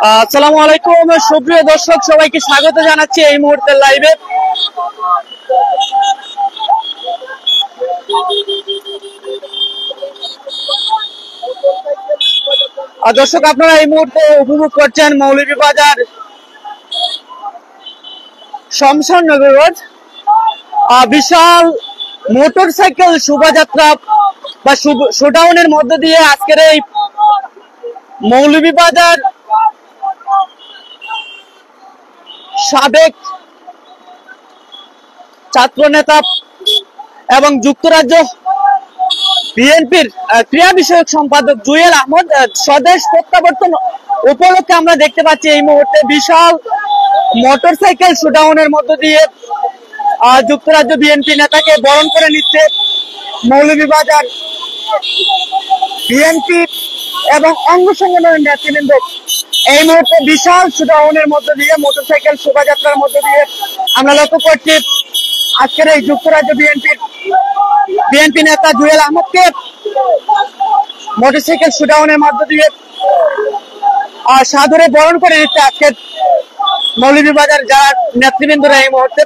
আসসালামু আলাইকুম সুপ্রিয় দর্শক, সবাইকে স্বাগত জানাচ্ছি এই মুহূর্তের লাইভে। দর্শক, আপনারা এই মুহূর্তে উপভোগ করছেন মৌলভীবাজার শমশাননগর রোড বিশাল মোটরসাইকেল শোভাযাত্রা বা শোডাউনের মধ্য দিয়ে আজকের এই মৌলভীবাজার সাবেক ছাত্র নেতা এবং যুক্তরাজ্য বিএনপির ক্রীড়া বিষয়ক সম্পাদক জুয়েল আহমদ স্বদেশ প্রত্যাবর্তন উপলক্ষে আমরা দেখতে পাচ্ছি এই মুহূর্তে বিশাল মোটরসাইকেল শোডাউনের মধ্য দিয়ে যুক্তরাজ্য বিএনপি নেতাকে বরণ করে নিচ্ছে মৌলভীবাজার বিএনপি এবং অঙ্গ সংগঠনের নেতৃবৃন্দ। এই মুহূর্তে বিশাল শোডাউনের মধ্য দিয়ে মোটরসাইকেল শোভাযাত্রার মধ্য দিয়ে আমরা লক্ষ্য করছি আজকের এই যুক্তরাজ্য বিএনপি নেতা জুয়েল আহমদকে মোটরসাইকেল শোডাউনের মধ্য দিয়ে সাদরে বরণ করে নিচ্ছে আজকের মৌলভীবাজার যারা নেতৃবৃন্দরা। এই মুহূর্তে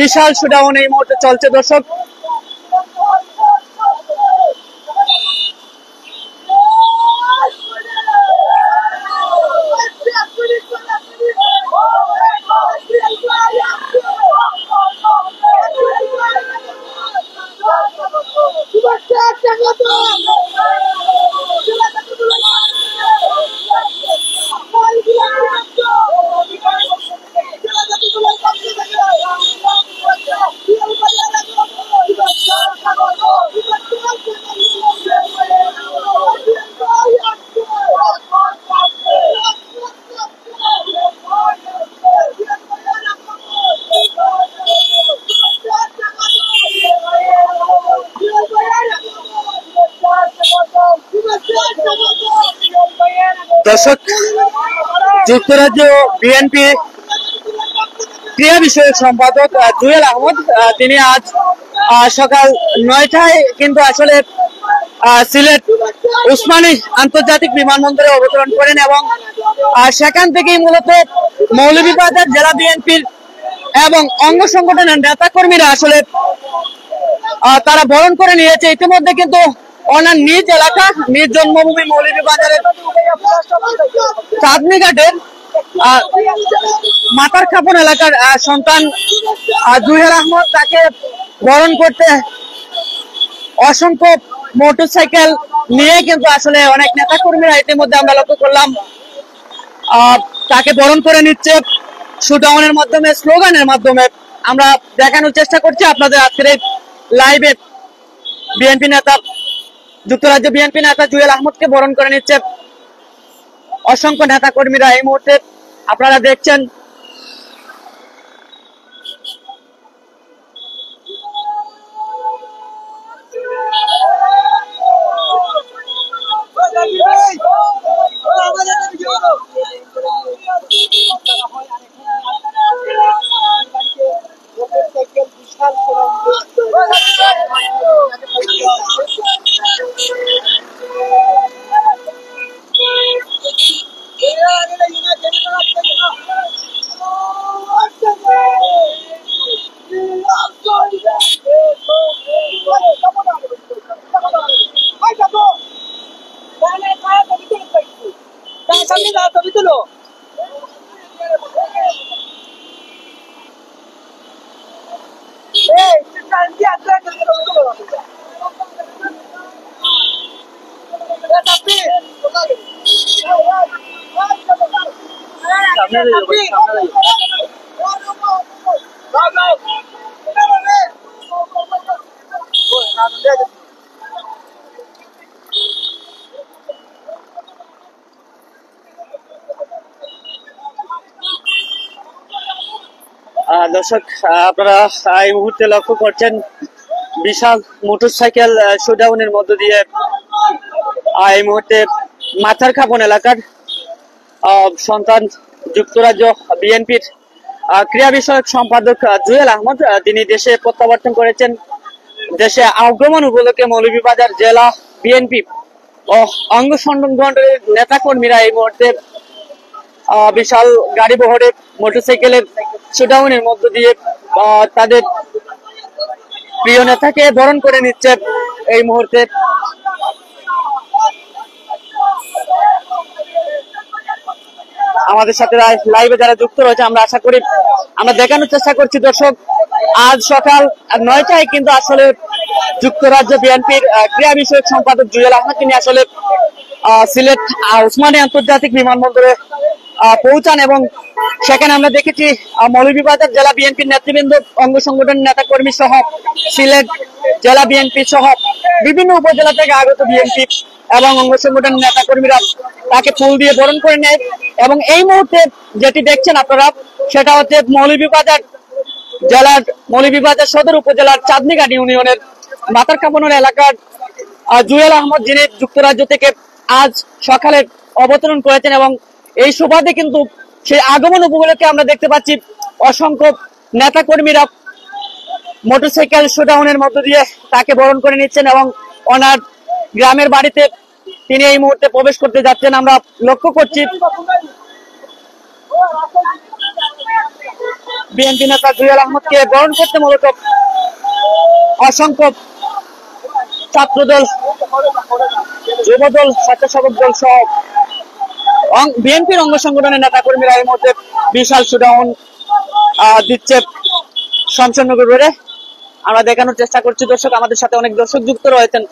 বিশাল শোডাউন এই মুহূর্তে চলছে দর্শক। দর্শক, যুক্তরাজ্য বিএনপি ক্রীড়া বিষয়ক সম্পাদক জুয়েল আহমদ তিনি আজ সকাল 9টায় কিন্তু আসলে সিলেট উসমানী আন্তর্জাতিক বিমানবন্দরে অবতরণ করেন এবং সেখান থেকেই মূলত মৌলভীবাজার জেলা বিএনপির এবং অঙ্গ সংগঠনের নেতা কর্মীরা আসলে তারা বরণ করে নিয়েছে। ইতিমধ্যে কিন্তু ওনার নিজ এলাকা, নিজ জন্মভূমি মৌলভীবাজারের চাঁদনীঘাটের মাথার খাপন এলাকার সন্তান জুয়েল আহমদ, তাকে বরণ করতে অসংখ্য মোটরসাইকেল নিয়ে কিন্তু আসলে অনেক নেতা কর্মীরা ইতিমধ্যে আমরা লক্ষ্য করলাম তাকে বরণ করে নিচ্ছে শোডাউনের মাধ্যমে, স্লোগানের মাধ্যমে। আমরা দেখানোর চেষ্টা করছি আপনাদের আজকের এই লাইভে বিএনপি নেতা, যুক্তরাজ্য বিএনপি নেতা জুয়েল আহমদকে বরণ করে নিচ্ছে অসংখ্য নেতা কর্মীরা। এই মুহূর্তে আপনারা দেখছেন দর্শক, আপনারা এই মুহূর্তে লক্ষ্য করছেন বিশাল মোটরসাইকেল শোডাউনের মধ্য দিয়ে এই মুহূর্তে মাথার খাপন এলাকার সন্তান যুক্তরাজ্য বিএনপির ক্রীড়া বিষয়ক সম্পাদক জুয়েল আহমদ তিনি দেশে প্রত্যাবর্তন করেছেন। দেশে আগমন উপলক্ষে মৌলভীবাজার জেলা বিএনপি ও অঙ্গ সংগঠনের নেতা কর্মীরা এই মুহূর্তে বিশাল গাড়ি বহরে মোটরসাইকেলের শোডাউনের মধ্য দিয়ে তাদের প্রিয় নেতাকে বরণ করে নিচ্ছে এই মুহূর্তে। আমাদের সাথে লাইভে যারা যুক্ত রয়েছে আমরা আশা করি আমরা দেখানোর চেষ্টা করছি দর্শক, আজ সকাল 9টায় কিন্তু আসলে যুক্তরাজ্য বিএনপির ক্রীড়া বিষয়ক সম্পাদক জুয়েল আহমেদ তিনি আসলে সিলেট ওসমানী আন্তর্জাতিক বিমানবন্দরে পৌঁছান এবং সেখানে আমরা দেখেছি মৌলভীবাজার জেলা বিএনপির নেতৃবৃন্দ, অঙ্গ সংগঠনের নেতা কর্মী সহ সিলেট জেলা বিএনপি সহ বিভিন্ন উপজেলা থেকে আগত বিএনপি এবং অঙ্গ সংগঠনের নেতা কর্মীরা তাকে ফুল দিয়ে বরণ করে নেয়। এবং এই মুহূর্তে যেটি দেখছেন আপনারা সেটা হচ্ছে মৌলভীবাজার সদর উপজেলার চাঁদনীঘাট ইউনিয়নের মাতার কাপনের এলাকার জুয়েল আহমদ, যিনি যুক্তরাজ্য থেকে আজ সকালে অবতরণ করেছেন এবং এই সুবাদে কিন্তু সেই আগমন উপলক্ষে আমরা দেখতে পাচ্ছি অসংখ্য নেতা কর্মীরা মোটরসাইকেল শোডাউনের মধ্য দিয়ে তাকে বরণ করে নিচ্ছেন এবং ওনার গ্রামের বাড়িতে তিনি এই মুহূর্তে প্রবেশ করতে যাচ্ছেন। আমরা লক্ষ্য করছি বিএনপি নেতা জুয়েল আহমদকে বরণ করতে মূলত অসংখ্য ছাত্রদল, যুবদল, স্বেচ্ছাসেবক দল সহ বিএনপির অঙ্গ সংগঠনের নেতা কর্মীরা এই মুহূর্তে বিশাল শোডাউন দিচ্ছে শমশেরনগর রোডে। আমরা দেখানোর চেষ্টা করছি দর্শক, আমাদের সাথে অনেক দর্শক যুক্ত রয়েছেন।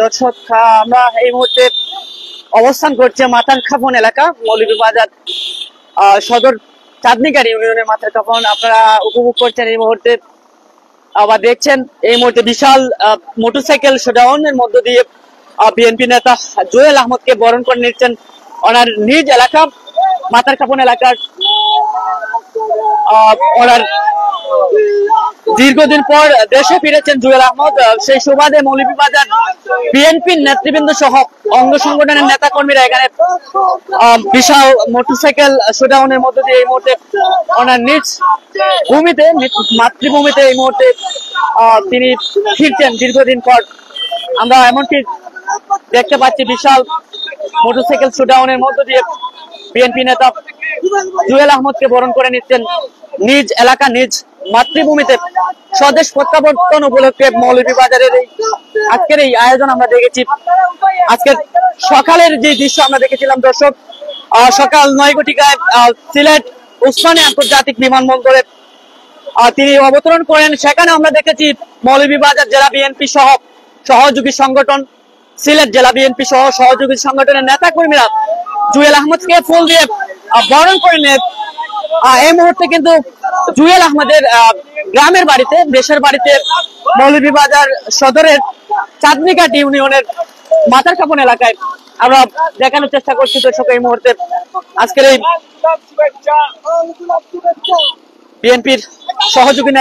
দর্শক, আমরা এই মুহূর্তে অবস্থান করছি মাথার কাপন এলাকা, মৌলভীবাজার সদর চাঁদনীঘাট ইউনিয়নের মাথার কাপন। আপনারা উপভোগ করছেন এই মুহূর্তে, আবার দেখছেন এই মুহূর্তে বিশাল মোটরসাইকেল শোডাউনের মধ্য দিয়ে বিএনপি নেতা জুয়েল আহমদকে বরণ করে নিচ্ছেন ওনার নিজ এলাকা মাথার কাপন এলাকার। ওনার দীর্ঘদিন পর দেশে ফিরেছেন জুয়েল আহমদ, সেই সুবাদে মৌলভীবাজার বিএনপির নেতৃবৃন্দ সহ অঙ্গ সংগঠনের নেতা কর্মীরা এখানে বিশাল মোটরসাইকেল শোডাউনের মধ্য দিয়ে এই মুহূর্তে ওনার নিজ ভূমিতে, মাতৃভূমিতে এই মুহূর্তে তিনি ফিরছেন দীর্ঘদিন পর। আমরা এমনকি দেখতে পাচ্ছি বিশাল মোটরসাইকেল শোডাউনের মধ্য দিয়ে বিএনপি নেতা জুয়েল আহমদকে বরণ করে নিচ্ছেন নিজ এলাকা, নিজ মাতৃভূমিতে। স্বদেশ প্রত্যাবর্তন উপলক্ষে মৌলভীবাজারের আজকের এই আয়োজন আমরা দেখেছি। আজকের সকালের যে দৃশ্য আমরা দেখেছিলাম দর্শক, সকাল 9 ঘটিকায় সিলেট ওসমানী আন্তর্জাতিক বিমানবন্দরে তিনি অবতরণ করেন। সেখানে আমরা দেখেছি মৌলভীবাজার জেলা বিএনপি সহ সহযোগী সংগঠন, সিলেট জেলা বিএনপি সহ সহযোগী সংগঠনের নেতা কর্মীরা জুয়েল আহমদকে ফুল দিয়ে বরণ করে নেন। এই মুহূর্তে কিন্তু জুয়েল আহমদের গ্রামের বাড়িতে, দেশের বাড়িতে মৌলভীবাজার সদরের চাঁদনীঘাট ইউনিয়নের মাথার কাপন এলাকায় আমরা দেখানোর চেষ্টা করছি দর্শক এই মুহূর্তে আজকের এই বিএনপির সহযোগী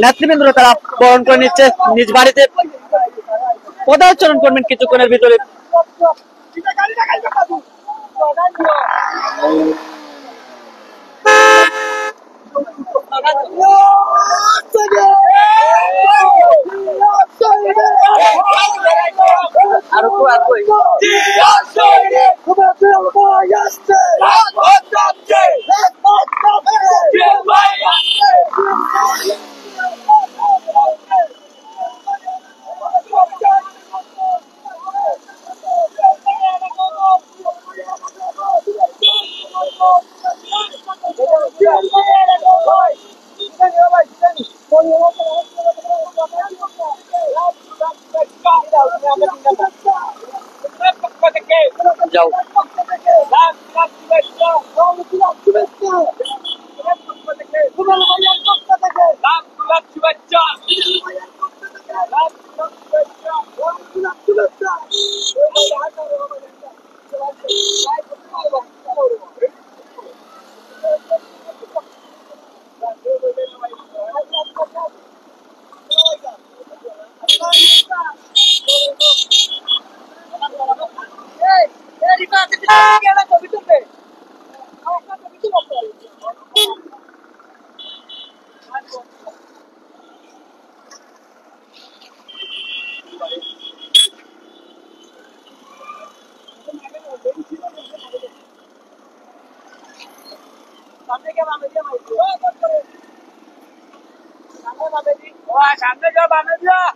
নেতৃবৃন্দ তারা বরণ করে নিচ্ছে নিজ বাড়িতে। পদাচরণ করবেন কিছুক্ষণের ভিতরে। সামনে যাও, বামে যাও।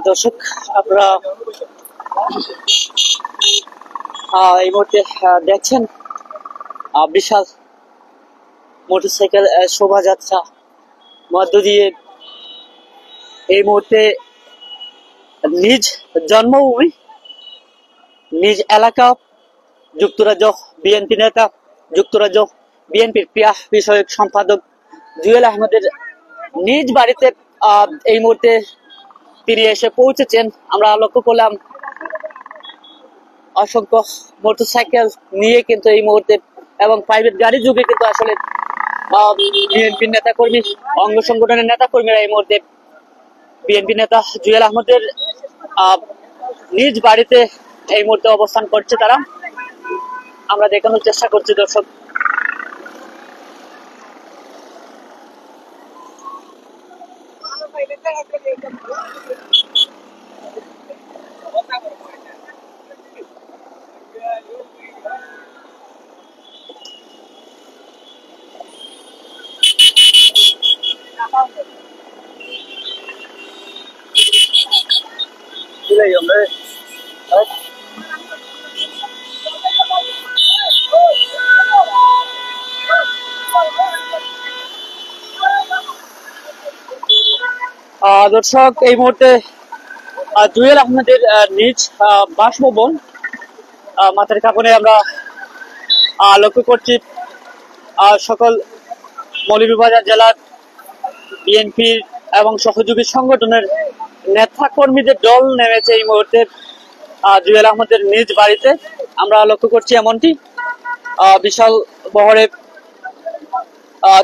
দর্শক আপনারা এই মুহূর্তে দেখছেন বিশাল মোটরসাইকেল শোভাযাত্রা মধ্য দিয়ে এই মুহূর্তে নিজ জন্মভূমি নিজ এলাকা যুক্তরাজ্য বিএনপি নেতা যুক্তরাজ্য বিএনপির ক্রীড়া বিষয়ক সম্পাদক জুয়েল আহমেদের নিজ বাড়িতে এই মুহূর্তে তিনি এসে পৌঁছেছেন। আমরা লক্ষ্য করলাম অসংখ্য মোটরসাইকেল নিয়ে কিন্তু এই মুহূর্তে এবং প্রাইভেট গাড়ি যুগে কিন্তু আসলে বিএনপির নেতা কর্মী অঙ্গ সংগঠনের নেতা কর্মীরা এই মুহূর্তে বিএনপি নেতা জুয়েল আহমেদের নিজ বাড়িতে এই মুহূর্তে অবস্থান করছে তারা। আমরা দেখানোর চেষ্টা করছি দর্শক। দর্শক এই মুহূর্তে জুয়েল আহমেদের নিজ বাসভবন মাথার কাপড়ে আমরা লক্ষ্য করছি সকল মৌলভীবাজার জেলার বিএনপির এবং সহযোগী সংগঠনের নেতা কর্মীদের দল নেমেছে এই মুহূর্তে জুয়েল আহমেদের নিজ বাড়িতে। আমরা লক্ষ্য করছি এমনটি বিশাল বহরে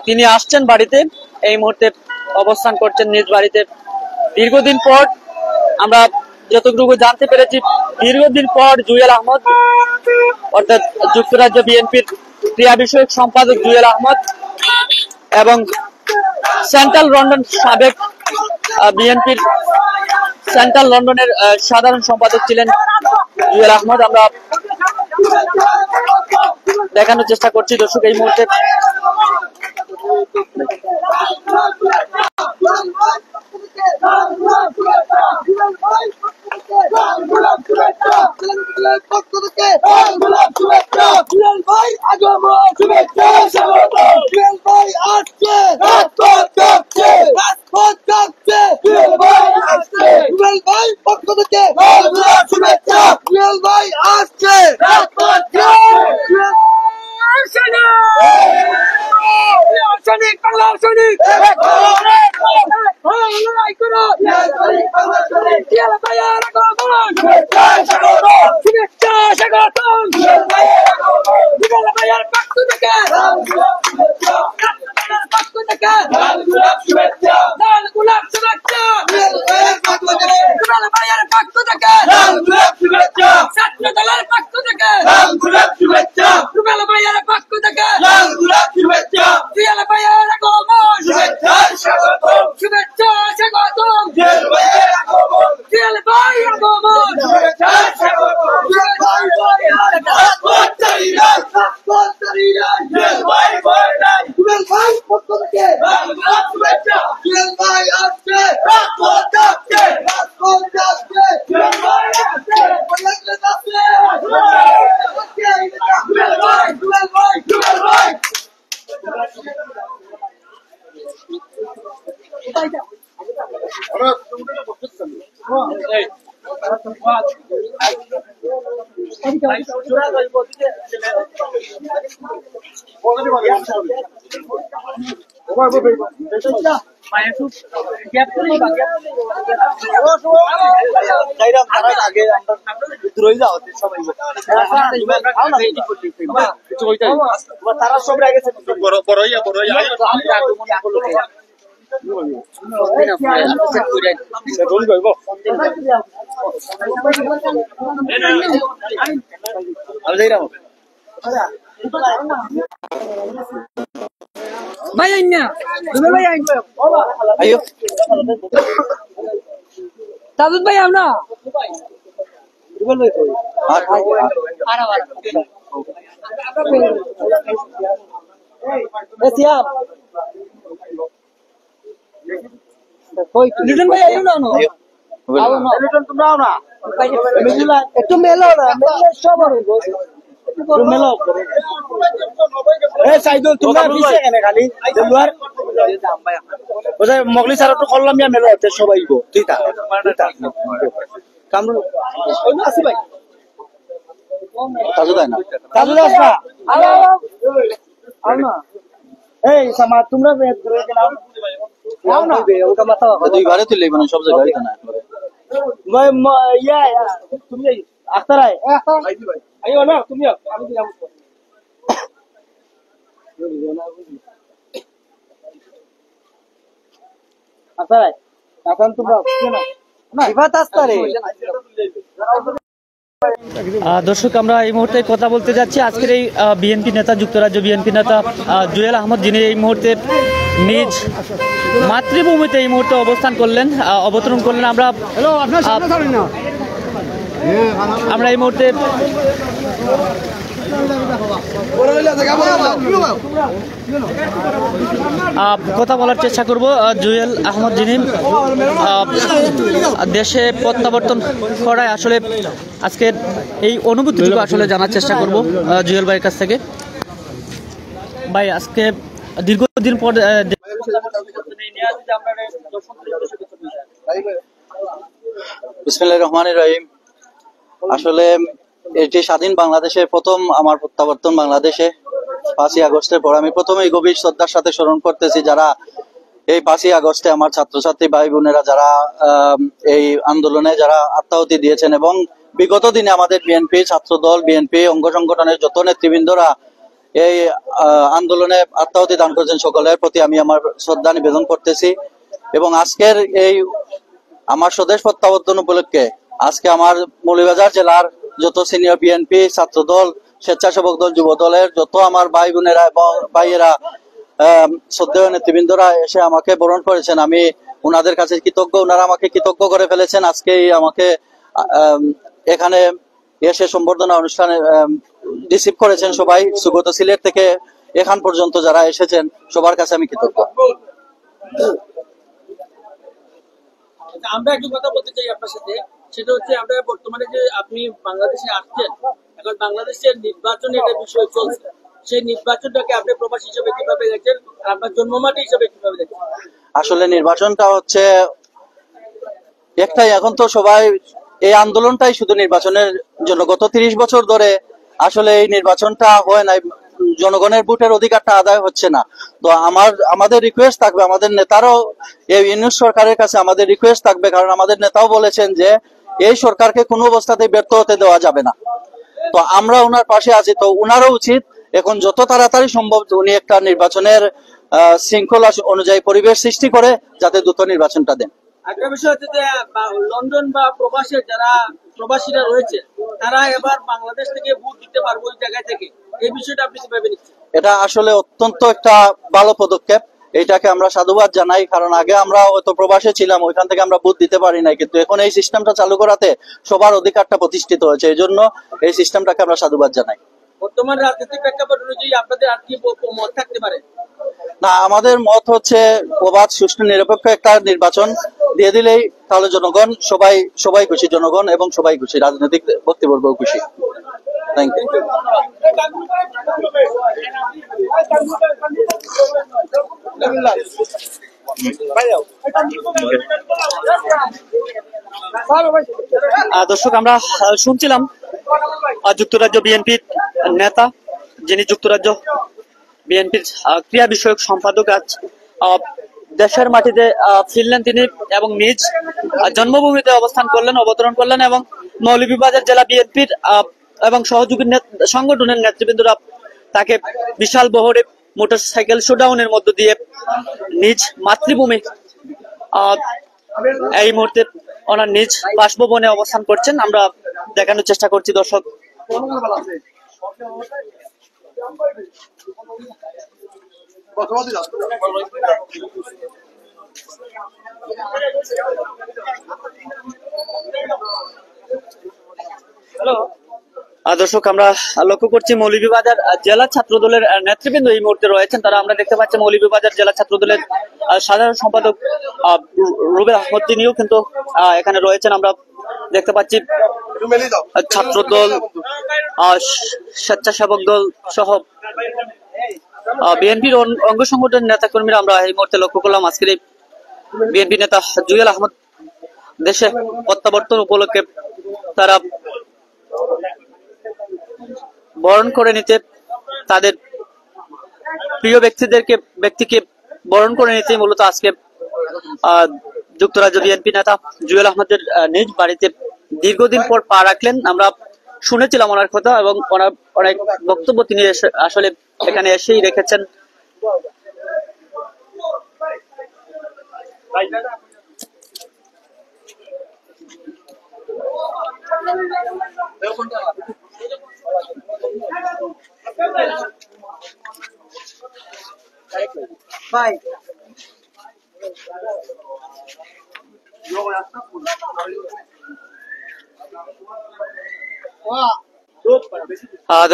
তিনি আসছেন বাড়িতে, এই মুহূর্তে অবস্থান করছেন নিজ বাড়িতে। দীর্ঘদিন পর আমরা যতটুকু জানতে পেরেছি, দীর্ঘদিন পর জুয়েল আহমদ অর্থাৎ যুক্তরাজ্য বিএনপির ক্রীড়া বিষয়ক সম্পাদক জুয়েল আহমদ এবং সেন্ট্রাল লন্ডন সাবেক বিএনপির সেন্ট্রাল লন্ডনের সাধারণ সম্পাদক ছিলেন জুয়েল আহমদ। আমরা দেখানোর চেষ্টা করছি দর্শক এই মুহূর্তে সৈনিক বাংলার সৈনিক লড়াই করো ভাইয়ের আগমন শুভেচ্ছা স্বাগতম ভাইয়ের পক্ষ থেকে পক্ষ থেকে লাল গোলাপ শুভেচ্ছা ভাইয়ের পক্ষ থেকে ছাত্র দলের পক্ষ থেকে রুবেল ভাইয়ের পক্ষ থেকে জুয়েল ভাইয়ের আগমন শুভেচ্ছা স্বাগতম জুয়েল ভাই আগমন শুভেচ্ছা স্বাগতম তারা সব গেছে ভাই আইনা ভাই আইও তাজুদ ভাই আমরা ভাই আইও না তোমরা না একটু মেলো না সব মেলো মগলি স্যার একটু করলাম মেলো সবাই তুই দুইবারে তুললে মানে সব জায়গায় তুমি আখতার আইও না তুমি দর্শক আমরা এই মুহূর্তে কথা বলতে যাচ্ছি আজকের এই বিএনপি নেতা যুক্তরাজ্য বিএনপি নেতা জুয়েল আহমদ, যিনি এই মুহূর্তে নিজ মাতৃভূমিতে এই মুহূর্তে অবতরণ করলেন। আমরা এই মুহূর্তে কথা বলার চেষ্টা করব জুয়েল আহমদ, যিনি দেশে প্রত্যাবর্তন করায় আসলে আজকের এই অনুভূতিটুকু আসলে জানার চেষ্টা করব জুয়েল ভাইয়ের কাছ থেকে। ভাই, আজকে দীর্ঘদিন পর বিসমিল্লাহির রহমানির রহিম। আসলে এটি স্বাধীন বাংলাদেশে প্রথম আমার প্রত্যাবর্তন বাংলাদেশে 5ই আগস্টের পর। আমি প্রথমেই গভীর শ্রদ্ধার সাথে স্মরণ করতেছি যারা এই 5ই আগস্টে আমার ছাত্রছাত্রী ভাই বোনেরা যারা এই আন্দোলনে যারা আত্মাহুতি দিয়েছেন এবং বিগত দিনে আমাদের বিএনপি ছাত্রদল বিএনপি অঙ্গ সংগঠনের যত নেতৃবৃন্দরা এই আন্দোলনে আত্মাহুতি দান করেছেন সকলের প্রতি আমি আমার শ্রদ্ধা নিবেদন করতেছি। এবং আজকের এই আমার স্বদেশ প্রত্যাবর্তন উপলক্ষে আজকে আমার মৌলভীবাজার জেলার যত সিনিয়র বিএনপি ছাত্রদল স্বেচ্ছাসেবক দল যুব দলের যত আমার ভাই বোনেরা এবং ভাইয়েরা শ্রদ্ধেয় নেতৃবৃন্দরা এসে আমাকে বরণ করেছেন, আমি ওনাদের কাছে কৃতজ্ঞ। ওনারা আমাকে কৃতজ্ঞ করে ফেলেছেন। আজকে আমাকে এখানে এসে সম্বর্ধনা অনুষ্ঠানে রিসিভ করেছেন সবাই, সুগত সিলেট থেকে এখান পর্যন্ত যারা এসেছেন সবার কাছে আমি কৃতজ্ঞ। আমরা একটু কথা বলতে চাই আপনার সাথে, সেটা হচ্ছে আমরা বর্তমানে যে আপনি বাংলাদেশে আসছেন, এখন বাংলাদেশের নির্বাচনের একটা বিষয় চলছে, সেই নির্বাচনটাকে আপনি প্রবাসী হিসেবে কিভাবে দেখছেন, আপনার জন্মমাটি হিসেবে কিভাবে দেখছেন? আসলে নির্বাচনটা হচ্ছে একটাই, এখন তো সবাই এই আন্দোলনটাই শুধু নির্বাচনের জন্য। গত 30 বছর ধরে আসলে এই নির্বাচনটা হয় নাই, জনগণের ভোটের অধিকারটা আদায় হচ্ছে না। তো আমাদের রিকোয়েস্ট থাকবে, আমাদের নেতারাও এই ইউনিট সরকারের কাছে আমাদের রিকোয়েস্ট থাকবে, কারণ আমাদের নেতাও বলেছেন যে এই সরকারকে কোনো অবস্থাতেই ব্যর্থ হতে দেওয়া যাবে না। তো আমরা ওনার পাশে আছি। তো ওনারও উচিত এখন যত তাড়াতাড়ি সম্ভব উনি একটা নির্বাচনের শৃঙ্খলা অনুযায়ী পরিবেশ সৃষ্টি করে যাতে দ্রুত নির্বাচনটা দেন। একটা বিষয় হচ্ছে যে লন্ডন বা প্রবাসে যারা প্রবাসীরা রয়েছে তারা এবার বাংলাদেশ থেকে ভোট দিতে পারবো ওই জায়গা থেকে, এই বিষয়টা আপনি কিভাবে নিচ্ছেন? এটা আসলে অত্যন্ত একটা ভালো পদক্ষেপ, এটাকে আমরা সাধুবাদ জানাই। কারণ আগে আমরা হয়তো প্রবাসে ছিলাম, ওইখান থেকে আমরা ভোট দিতে পারি নাই, কিন্তু এখন এই সিস্টেমটা চালু করাতে সবার অধিকারটা প্রতিষ্ঠিত হয়েছে, এই জন্য এই সিস্টেমটাকে আমরা সাধুবাদ জানাই। বর্তমান রাজনৈতিক প্রেক্ষাপট অনুযায়ী আপনাদের আর কি মত থাকতে পারে? না, আমাদের মত হচ্ছে অবাধ, সুষ্ঠু, নিরপেক্ষ একটা নির্বাচন দিয়ে দিলেই তাহলে জনগণ সবাই খুশি, জনগণ এবং সবাই খুশি, রাজনৈতিক বক্তব্য খুশি। Thank you. দর্শক, আমরা শুনছিলাম যুক্তরাজ্য বিএনপির নেতা, যিনি যুক্তরাজ্য বিএনপির ক্রিয়া বিষয়ক সম্পাদক, আজ দেশের মাটিতে ফিরলেন তিনি এবং নিজ জন্মভূমিতে অবতরণ করলেন এবং মৌলভীবাজার জেলা বিএনপির এবং সহযোগী সংগঠনের নেতৃবৃন্দরা তাকে বিশাল বহরে মোটরসাইকেল শোডাউনের মধ্য দিয়ে নিজ মাতৃভূমি এই মুহূর্তে ওনার নিজ বাসভবনে অবস্থান করছেন। আমরা দেখানোর চেষ্টা করছি দর্শক। দর্শক, আমরা লক্ষ্য করছি মৌলভীবাজার জেলা ছাত্র দলের নেতৃবৃন্দ এই মুহূর্তে রয়েছেন। তারা, আমরা দেখতে পাচ্ছি মৌলভীবাজার জেলা ছাত্র দলের সাধারণ সম্পাদক রুবেল আহমদ, তিনিও কিন্তু এখানে রয়েছেন। আমরা দেখতে পাচ্ছি ছাত্র দল, স্বেচ্ছাসেবক দল সহ বিএনপির অঙ্গ সংগঠনের নেতা কর্মীরা আমরা এই মুহূর্তে লক্ষ্য করলাম। আজকের এই বিএনপি নেতা জুয়েল আহমদ দেশে প্রত্যাবর্তন উপলক্ষে তারা বরণ করে নিতে, তাদের প্রিয় ব্যক্তিকে বরণ করে নিতে মূলত আজকে যুক্তরাজ্য বিএনপি নেতা জুয়েল আহমদের নিজ বাড়িতে দীর্ঘদিন পর পা রাখলেন। আমরা শুনেছিলাম ওনার কথা এবং ওনার অনেক বক্তব্য তিনি আসলে এখানে এসেই রেখেছেন।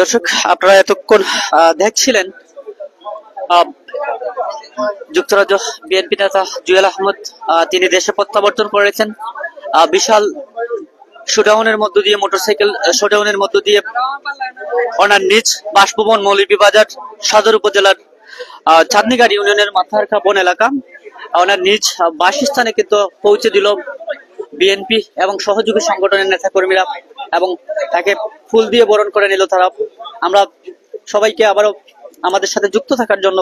দর্শক, আপনারা এতক্ষণ দেখছিলেন যুক্তরাজ্য বিএনপি নেতা জুয়েল আহমদ, তিনি দেশে প্রত্যাবর্তন করেছেন বিশাল শোডাউনের মধ্য দিয়ে, মোটরসাইকেল শোডাউনের মধ্য দিয়ে ওনার নিজ বাসভবন মৌলভীবাজার সদর উপজেলার চাঁদনীগাড়ি ইউনিয়নের মাথারখা বন এলাকা, ওনার নিজ বাসস্থানে কিন্তু পৌঁছে দিল বিএনপি এবং সহযোগী সংগঠনের নেতা কর্মীরা এবং তাকে ফুল দিয়ে বরণ করে নিল তারা। আমরা সবাইকে আবারও আমাদের সাথে যুক্ত থাকার জন্য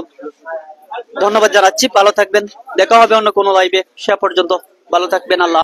ধন্যবাদ জানাচ্ছি। ভালো থাকবেন, দেখা হবে অন্য কোনো লাইভে। সে পর্যন্ত ভালো থাকবেন। আল্লাহ।